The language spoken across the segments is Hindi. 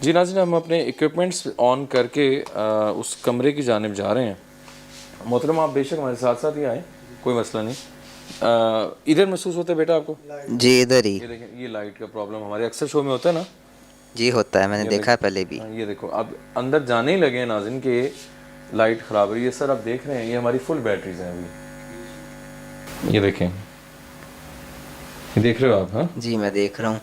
जी नाज़रीन, हम अपने इक्विपमेंट्स ऑन करके उस कमरे की जानिब जा रहे हैं। मोहतरम आप बेशक हमारे साथ साथ ही आए, कोई मसला नहीं। इधर महसूस होता है बेटा आपको? जी इधर ही। ये देखें, ये लाइट का प्रॉब्लम हमारे अक्सर शो में होता है ना। जी होता है, मैंने ये देखा है पहले भी। हाँ, ये देखो अब अंदर जाने ही लगे हैं नाज़रीन के लाइट ख़राब है। ये सर आप देख रहे हैं, ये हमारी फुल बैटरीज हैं अभी। ये देखें, ये देख रहे हो आप? हाँ जी मैं देख रहा हूँ।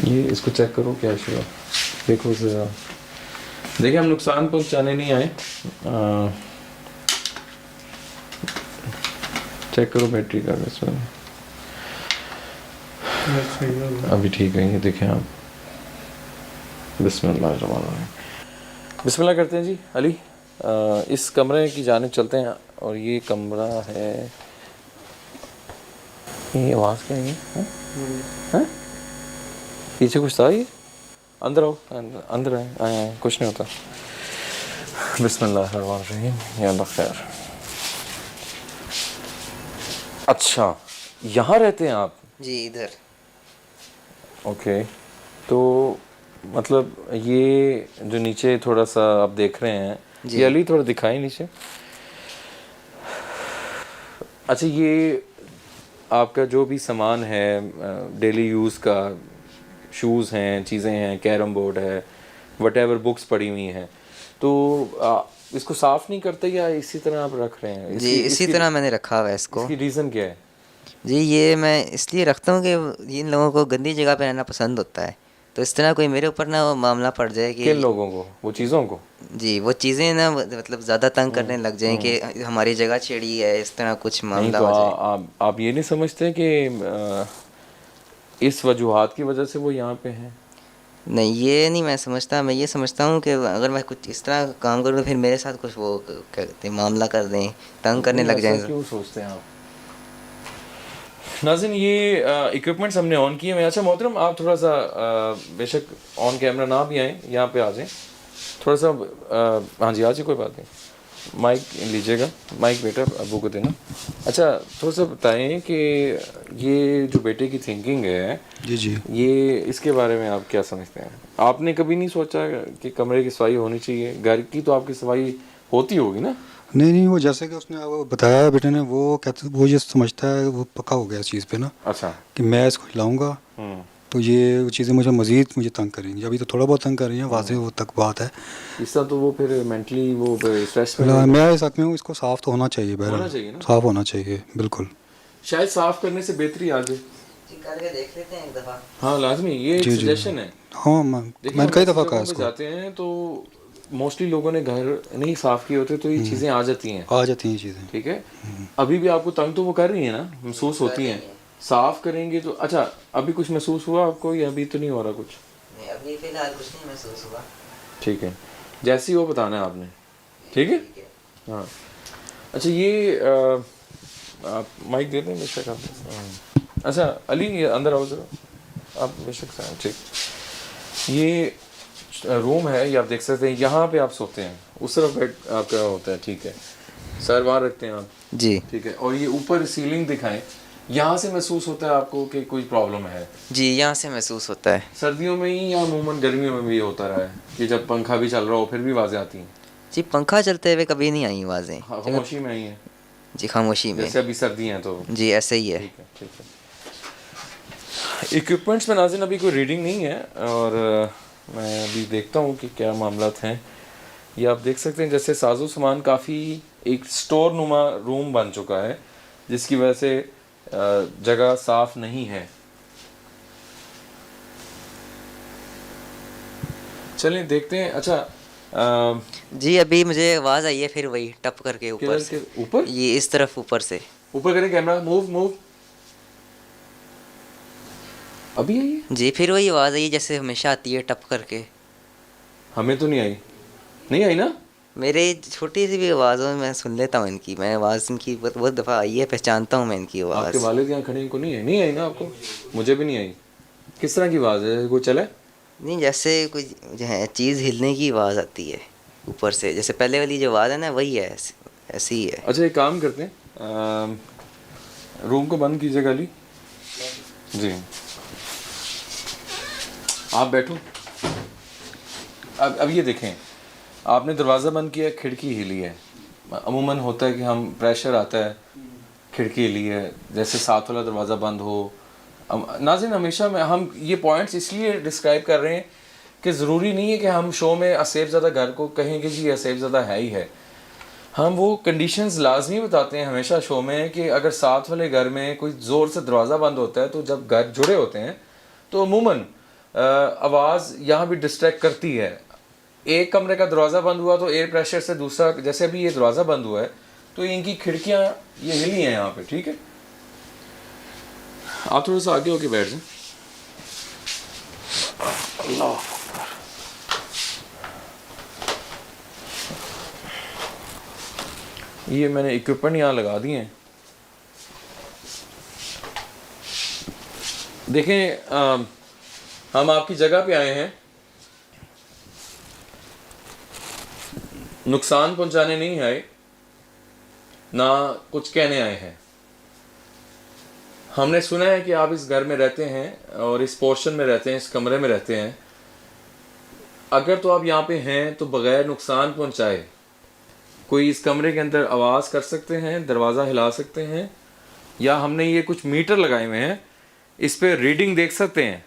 ये इसको चेक करो क्या इशू है, देखो ज़रा। देखिए हम नुकसान पहुंचाने नहीं आए। चेक करो बैटरी का इसमें, अभी ठीक है। ये देखें आप, बिस्मिल्लाह करते हैं जी। अली इस कमरे की जानिब चलते हैं। और ये कमरा है, ये आवाज़ क्या है? हैं? पीछे कुछ था? ये अंदर आओ, अंदर आए आए आए, कुछ नहीं होता। बिस्मिल्लाहिर्रहमानिर्रहीम, या अल्लाह खैर। अच्छा, यहाँ रहते हैं आप? जी इधर। ओके, तो मतलब ये जो नीचे थोड़ा सा आप देख रहे हैं, जी ये अली थोड़ा दिखाएं नीचे। अच्छा, ये आपका जो भी सामान है डेली यूज़ का, शूज़ हैं, चीज़ें हैं, कैरम बोर्ड है, वटेवर बुक्स पड़ी हुई हैं, तो इसको साफ़ नहीं करते या इसी तरह आप रख रहे हैं? जी इसी तरह मैंने रखा हुआ है इसको। इसकी रीज़न क्या है? जी ये मैं इसलिए रखता हूँ कि इन लोगों को गंदी जगह पे रहना पसंद होता है, तो इस तरह कोई मेरे ऊपर ना वो मामला पड़ जाए कि किन लोगों को? वो चीज़ों को? जी वो चीज़ें ना मतलब ज़्यादा तंग करने लग जाएं कि हमारी जगह छेड़ी है, इस तरह कुछ नहीं मामला तो हो जाए। आप ये नहीं समझते कि इस वजूहात की वजह से वो यहाँ पे हैं? नहीं ये नहीं मैं समझता। मैं ये समझता हूँ कि अगर मैं कुछ इस तरह काम करूँ तो फिर मेरे साथ कुछ वो क्या कहते हैं मामला कर दें, तंग करने नहीं, लग ऐसा जाएं। क्यों सोचते हैं आप? नाज़रीन ये इक्विपमेंट्स हमने ऑन किए हुए हैं। अच्छा मोहतरम, आप थोड़ा सा बेशक ऑन कैमरा ना भी आएँ, यहाँ पे आ जाएं थोड़ा सा। हाँ जी, आ जाइए, कोई बात नहीं। माइक लीजिएगा, माइक बेटा अबू को देना। अच्छा, थोड़ा सा बताएं कि ये जो बेटे की थिंकिंग है, जी जी। ये इसके बारे में आप क्या समझते हैं? आपने कभी नहीं सोचा कि कमरे की सफाई होनी चाहिए? घर की तो आपकी सफाई होती होगी ना? नहीं नहीं, वो जैसे कि उसने आपको बताया बेटे ने, वो कहते वो ये समझता है, वो पक्का हो गया इस चीज़ पे ना अच्छा। कि मैं इसको हिलाऊंगा तो ये चीज़ें मुझे तंग करेंगी। अभी तो थोड़ा बहुत तंग कर रही हैं, वाज़े वो तक बात है। इस तरह तो वो फिर मेंटली वो स्ट्रेस में फिलहाल रहेगा। मैं इस हक में हूँ, इसको साफ़ तो होना चाहिए, होना बहरहाल चाहिए ना? साफ़ होना चाहिए बिल्कुल। शायद साफ करने से बेहतरी आ जाए। करके देख लेते हैं एक दफ़ा। हाँ लाजमी, ये एक जी जी। सजेशन है। हाँ देखिए मैंने हम कई ऐसी दफ़ा कहा जगहों पे इसको। जाते हैं तो मोस्टली लोगों ने घर नहीं साफ किए होते, तो ये चीज़ें आ जाती हैं। आ जाती हैं चीज़ें। ठीक है, अभी भी आपको तंग तो वो कर रही है ना, महसूस होती हैं। साफ करेंगे तो अच्छा, अभी कुछ महसूस हुआ आपको या अभी तो नहीं हो रहा कुछ? नहीं अभी फ़िलहाल कुछ नहीं महसूस हुआ। ठीक है, जैसे ही वो बताना है आपने। ठीक है, हाँ। अच्छा ये आप माइक दे दें बेशक आप। अच्छा अली, ये अंदर आओ ज़रा आप, बेशक से ठीक। ये रूम है, ये आप देख सकते हैं, यहाँ पे आप सोते हैं, उस तरफ बेड आपका होता है। ठीक है, सर वहाँ रखते हैं आप। जी ठीक है, और ये ऊपर सीलिंग दिखाएं, यहाँ से महसूस होता है आपको कि कोई प्रॉब्लम है? जी यहाँ से महसूस होता है। सर्दियों में ही या अमूमन गर्मियों में भी ये होता रहा है कि जब पंखा भी चल रहा हो फिर भी आवाज़ें आती हैं? जी पंखा चलते हुए कभी नहीं आई आवाज़ें। हाँ, खामोशी में ही है, जी खामोशी में। जैसे अभी सर्दी हैं तो। जी ऐसे ही है। ठीक है, ठीक है। इक्विपमेंट्स में नाज़रीन अभी कोई रीडिंग नहीं है, और मैं अभी देखता हूँ कि क्या मामलात हैं। ये आप देख सकते हैं जैसे साजो सामान काफ़ी एक स्टोर नुमा रूम बन चुका है, जिसकी वजह से जगह साफ नहीं है। चलें देखते हैं। अच्छा जी अभी मुझे आवाज़ आई है फिर वही टप करके ऊपर किधर से। के ऊपर? ये इस तरफ ऊपर से। ऊपर करें कैमरा, मूव मूव। अभी आई है? जी फिर वही आवाज़ आई जैसे हमेशा आती है टप करके। हमें तो नहीं आई, नहीं आई ना? मेरे छोटी सी भी आवाज़ हो मैं सुन लेता हूँ इनकी। मैं आवाज़ इनकी बहुत दफ़ा आई है, पहचानता हूँ मैं इनकी आपके आवाज़। वालिद यहाँ खड़े, इनको नहीं आई? नहीं आई ना आपको? मुझे भी नहीं आई। किस तरह की आवाज़ है, कोई चला? नहीं जैसे कोई जो है चीज़ हिलने की आवाज़ आती है ऊपर से, जैसे पहले वाली जो आवाज़ है ना वही है, ऐसी ही है। अच्छा एक काम करते हैं, रूम को बंद कीजिएगा अली जी। आप बैठो। अब ये देखें, आपने दरवाज़ा बंद किया, खिड़की हिली है। अमूमन होता है कि हम प्रेशर आता है, खिड़की हिली है, जैसे साथ वाला दरवाज़ा बंद हो। नाज़रीन, हमेशा में हम ये पॉइंट्स इसलिए डिस्क्राइब कर रहे हैं कि ज़रूरी नहीं है कि हम शो में असेफ ज़्यादा घर को कहें कि जी असेफ ज़्यादा है ही है। हम वो कंडीशंस लाजमी बताते हैं हमेशा शो में कि अगर साथ वाले घर में कोई ज़ोर से दरवाज़ा बंद होता है तो जब घर जुड़े होते हैं तो अमूमन आवाज़ यहाँ भी डिस्ट्रैक्ट करती है। एक कमरे का दरवाज़ा बंद हुआ तो एयर प्रेशर से दूसरा, जैसे अभी ये दरवाज़ा बंद हुआ है तो इनकी खिड़कियाँ ये हिली हैं यहाँ पे, ठीक है। आप थोड़ा सा आगे होके बैठ जाए। अल्लाह, ये मैंने इक्विपमेंट यहाँ लगा दिए हैं। देखें, हम आपकी जगह पे आए हैं, नुकसान पहुंचाने नहीं आए, ना कुछ कहने आए हैं। हमने सुना है कि आप इस घर में रहते हैं और इस पोर्शन में रहते हैं, इस कमरे में रहते हैं। अगर तो आप यहाँ पे हैं तो बग़ैर नुकसान पहुंचाए कोई इस कमरे के अंदर आवाज़ कर सकते हैं, दरवाज़ा हिला सकते हैं, या हमने ये कुछ मीटर लगाए हुए हैं, इस पे रीडिंग देख सकते हैं।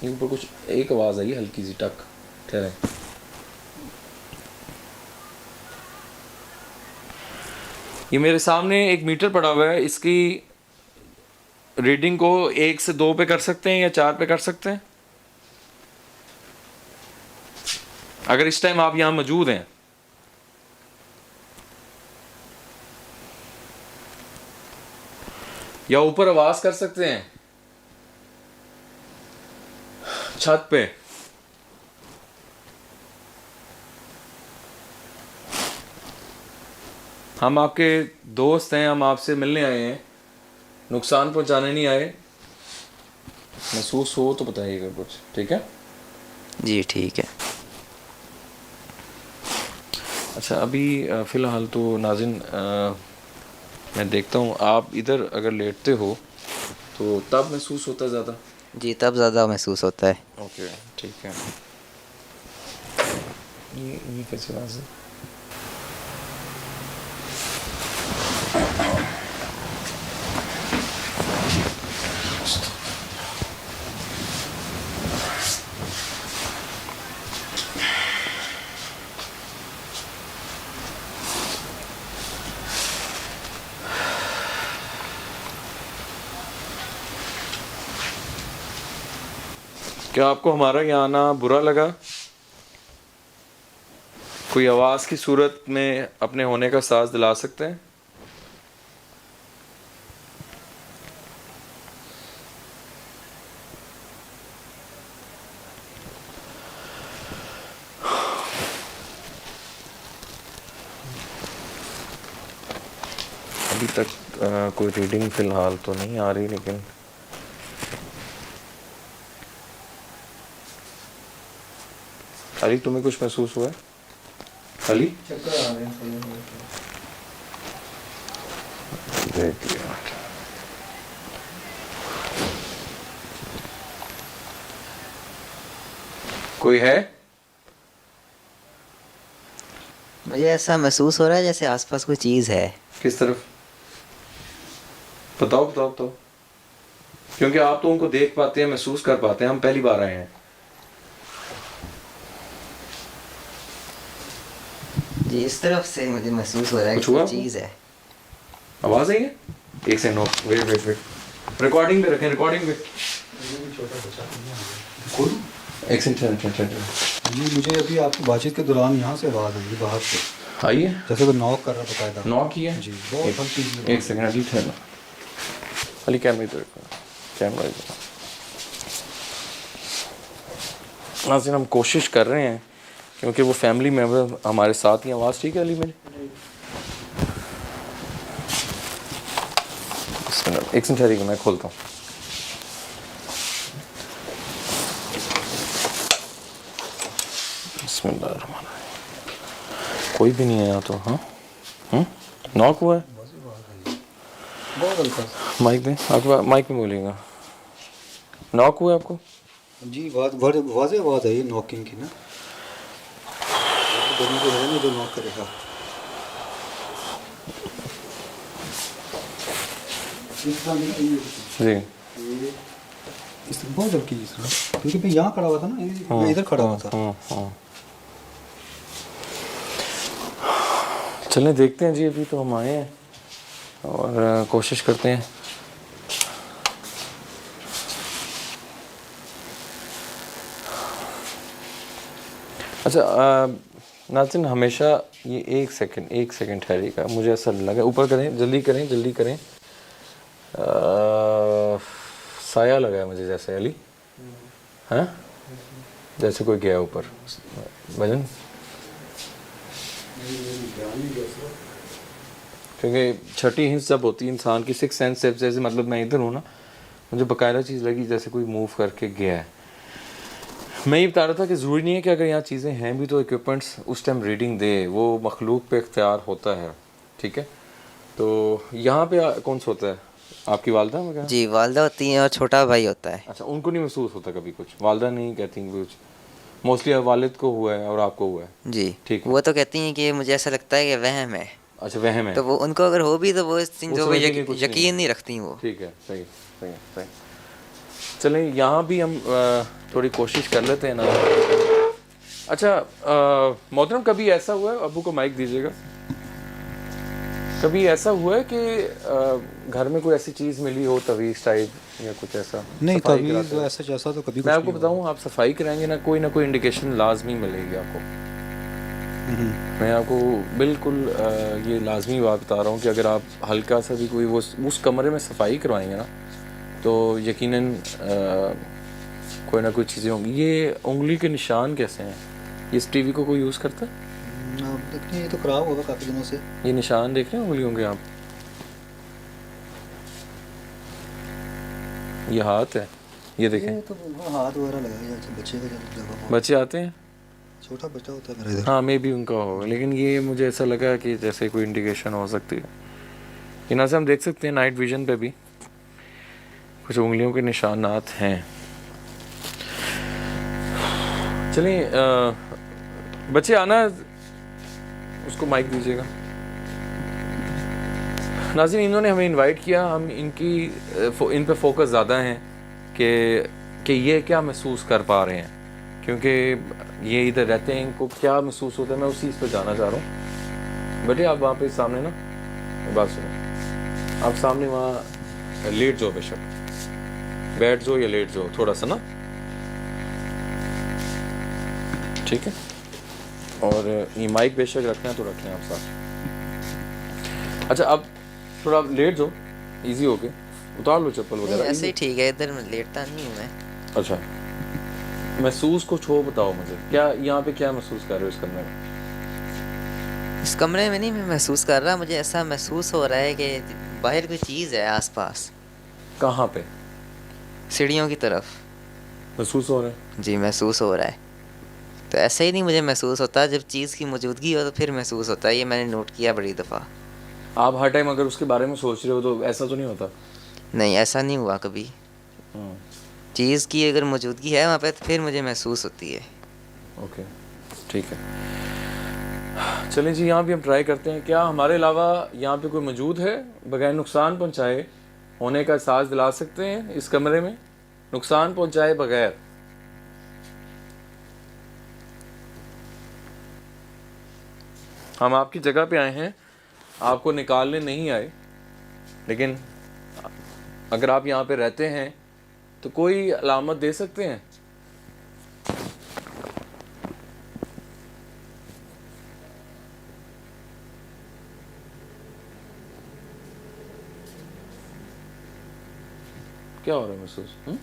ये ऊपर कुछ एक आवाज़ आई हल्की सी, टक, ठहरे। ये मेरे सामने एक मीटर पड़ा हुआ है, इसकी रीडिंग को 1 से 2 पे कर सकते हैं या 4 पे कर सकते हैं। अगर इस टाइम आप यहां मौजूद हैं, या ऊपर आवाज कर सकते हैं छत पे। हम आपके दोस्त हैं, हम आपसे मिलने आए हैं, नुकसान पहुंचाने नहीं आए। महसूस हो तो बताइएगा कुछ, ठीक है जी ठीक है। अच्छा, अभी फ़िलहाल तो नाज़रीन मैं देखता हूँ आप इधर अगर लेटते हो तो तब महसूस होता है ज़्यादा। जी तब ज़्यादा महसूस होता है। ओके, ठीक है। ये कैसी आवाज़ है? क्या आपको हमारा यहाँ आना बुरा लगा? कोई आवाज़ की सूरत में अपने होने का एहसास दिला सकते हैं? अभी तक कोई रीडिंग फ़िलहाल तो नहीं आ रही, लेकिन अली तुम्हें कुछ महसूस हुआ है? अली चक्कर आ रहे हैं। देख लिया। कोई है? मुझे ऐसा महसूस हो रहा है जैसे आसपास कोई चीज़ है। किस तरफ? बताओ बताओ बताओ, क्योंकि आप तो उनको देख पाते हैं, महसूस कर पाते हैं, हम पहली बार आए हैं। जी इस तरफ से मुझे महसूस हो रहा है कुछ कि हुआ कोई चीज़ है। आवाज आई है? एक second, no, wait wait wait, recording पे रखें, रिकॉर्डिंग पे खोलो। एक सेकंड, जी मुझे अभी आपकी बातचीत के दौरान यहाँ से आवाज़ आई बाहर से, आइए। जैसे कोई नॉक कर रहा बकायदा। नॉक किया जी बहुत हल्की सी। एक सेकंड, अली ठहरना, अली कैमरा इधर, कैमरा इधर। नाज़रीन, हम कोशिश कर रहे हैं क्योंकि वो फैमिली मेम्बर हमारे साथ ही। आवाज़ ठीक है अली मेरी? एक सेकंड ठहरिएगा, मैं खोलता हूँ। बिस्मिल्लाहिर्रहमानिर्रहीम। कोई भी नहीं है यहाँ तो। हाँ, नॉक हुआ है। बहुत हल्का सा। माइक में, आप माइक में बोलिएगा। नॉक हुआ आपको? जी वाजे आवाज़ है ये नॉकिंग की ना, गर्मी को है ना जो नॉक करेगा। जी इस तरह बहुत हल्की इस तरह, क्योंकि मैं यहाँ खड़ा हुआ था ना, मैं इधर खड़ा हुआ था। चलें देखते हैं जी, अभी तो हम आए हैं और कोशिश करते हैं। अच्छा नाज़रीन, हमेशा ये एक सेकंड ठहरिएगा, मुझे ऐसा लगा, ऊपर करें, जल्दी करें। साया लगा है मुझे जैसे, अली हाँ, जैसे कोई गया ऊपर। भजन, क्योंकि छठी हिंस जब होती है इंसान की, सिक्स सेंस, जैसे मतलब मैं इधर हूँ ना, मुझे बाकायदा चीज़ लगी जैसे कोई मूव करके गया है। मैं ये बता रहा था कि ज़रूरी नहीं है कि अगर यहाँ चीज़ें हैं भी तो इक्विपमेंट्स उस टाइम रीडिंग दे, वो मखलूक पे इख्तियार होता है, ठीक है। तो यहाँ पे कौन सा होता है? आपकी वालदा वगैरह? जी, वालदा होती हैं और छोटा भाई होता है। अच्छा, उनको नहीं महसूस होता कभी कुछ? वालदा नहीं कहती कुछ, मोस्टली वालिद को हुआ है और आपको हुआ है? जी, ठीक है। वो तो कहती हैं कि मुझे ऐसा लगता है कि वहम है। अच्छा, वहम है। तो वो उनको अगर हो भी तो वो इस चीज़ वो पे समझेंगे कुछ नहीं यकीन है। नहीं रखती वो। ठीक है, सही। चलें यहाँ भी हम थोड़ी कोशिश कर लेते हैं ना। अच्छा मोहतरम, कभी ऐसा हुआ है, अबू को माइक दीजिएगा, कभी ऐसा हुआ है कि घर में कोई ऐसी चीज़ मिली हो, तवीज़ टाइप या कुछ ऐसा? नहीं, सफाई तभी कराते हो? ऐसा जैसा तो कभी मैं कुछ आपको नहीं बताऊं, आप सफाई कराएंगे ना कोई इंडिकेशन लाजमी मिलेगी आपको। मैं आपको बिल्कुल ये लाजमी बात बता रहा हूँ कि अगर आप हल्का सा भी कोई वो उस कमरे में सफाई करवाएंगे ना, तो यकीनन कोई ना कोई चीज़ें होंगी। ये उंगली के निशान कैसे हैं? इस टीवी को कोई यूज़ करता है? आप देखते हैं, ये तो ख़राब होगा काफ़ी दिनों से। ये निशान देख रहे हैं उंगलियों के आप? ये हाथ है, ये देखें। ये तो हाथ वगैरह लगाया जाए बच्चे का जगह, बच्चे आते हैं, छोटा बच्चा होता है मेरा इधर। हाँ, मे भी उनका होगा, लेकिन ये मुझे ऐसा लगा कि जैसे कोई इंडिकेशन हो सकती है। यहाँ से हम देख सकते हैं नाइट विजन पे भी कुछ उंगलियों के निशानात हैं। चलिए बच्चे आना, उसको माइक दीजिएगा। नाज़रीन, इन्होंने हमें इनवाइट किया, हम इन पे फोकस ज़्यादा हैं कि ये क्या महसूस कर पा रहे हैं, क्योंकि ये इधर रहते हैं, इनको क्या महसूस होता है, मैं उस चीज़ पर जाना चाह रहा हूँ। बेटे आप वहाँ पे सामने ना बात सुनो, आप सामने वहाँ लेट जाओ, बेशक बैठ जाओ या लेट जाओ थोड़ा सा ना, ठीक है। और ये माइक बेशक रखना है तो रखना है आप साथ। अच्छा, अब थोड़ा लेट जाओ, इजी हो गया, उतार लो चप्पल वगैरह। ऐसे ही ठीक है, इधर लेटता नहीं हूँ मैं। अच्छा, महसूस कुछ हो बताओ मुझे, क्या यहाँ पे क्या महसूस कर रहे हो इस कमरे में? इस कमरे में नहीं मैं महसूस कर रहा, मुझे ऐसा महसूस हो रहा है कि बाहर कोई चीज़ है आसपास। कहाँ पे? सीढ़ियों की तरफ। महसूस हो रहा है? जी, महसूस हो रहा है। तो ऐसे ही नहीं मुझे महसूस होता, जब चीज़ की मौजूदगी हो तो फिर महसूस होता है। ये मैंने नोट किया बड़ी दफ़ा। आप हर टाइम अगर उसके बारे में सोच रहे हो तो ऐसा तो नहीं होता? नहीं, ऐसा नहीं हुआ कभी। चीज़ की अगर मौजूदगी है वहाँ पे तो फिर मुझे महसूस होती है। ओके, ठीक है। चलें जी, यहाँ भी हम ट्राई करते हैं, क्या हमारे अलावा यहाँ पे कोई मौजूद है बगैर नुकसान पहुँचाए होने का एहसास दिला सकते हैं इस कमरे में, नुकसान पहुँचाए बगैर? हम आपकी जगह पे आए हैं, आपको निकालने नहीं आए, लेकिन अगर आप यहाँ पे रहते हैं तो कोई अलामत दे सकते हैं? क्या हो रहा है महसूस? क्या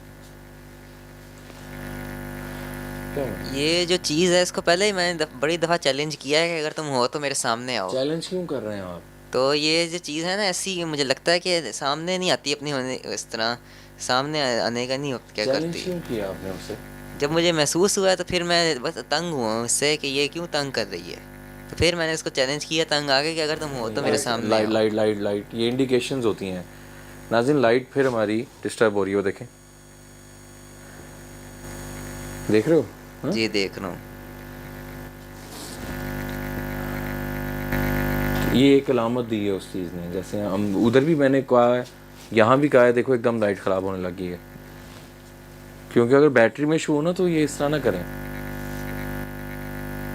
हो रहा है? ये जो चीज़ है इसको पहले ही मैंने बड़ी दफ़ा चैलेंज किया है कि अगर तुम हो तो मेरे सामने आओ। चैलेंज क्यों कर रहे हैं आप? तो ये जो चीज़ है ना, ऐसी मुझे लगता है कि सामने नहीं आती अपनी होने, इस तरह सामने आने का नहीं क्या चैलेंज करती। क्यों किया आपने उससे? जब मुझे महसूस हुआ तो फिर मैं बस तंग हुआ हूँ इससे कि ये क्यों तंग कर रही है। तो फिर मैंने इसको चैलेंज किया तंग आके कि अगर तुम हो तो मेरे सामने लाइट आओ। लाइट लाइट लाइट, ये इंडिकेशंस होती हैं नाज़रीन। लाइट फिर हमारी डिस्टर्ब हो रही है, वो देखें, देख रहे हो? हाँ? जी देख रहा हूँ। ये एक अलामत दी है उस चीज़ ने, जैसे हम उधर भी मैंने कहा है, यहाँ भी कहा है, देखो एकदम लाइट ख़राब होने लगी है, क्योंकि अगर बैटरी में इशू हो ना तो ये इस तरह ना करें।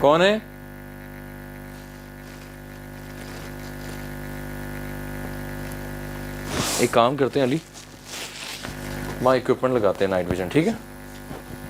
कौन है? एक काम करते हैं अली, वहाँ इक्विपमेंट लगाते हैं नाइट विजन, ठीक है?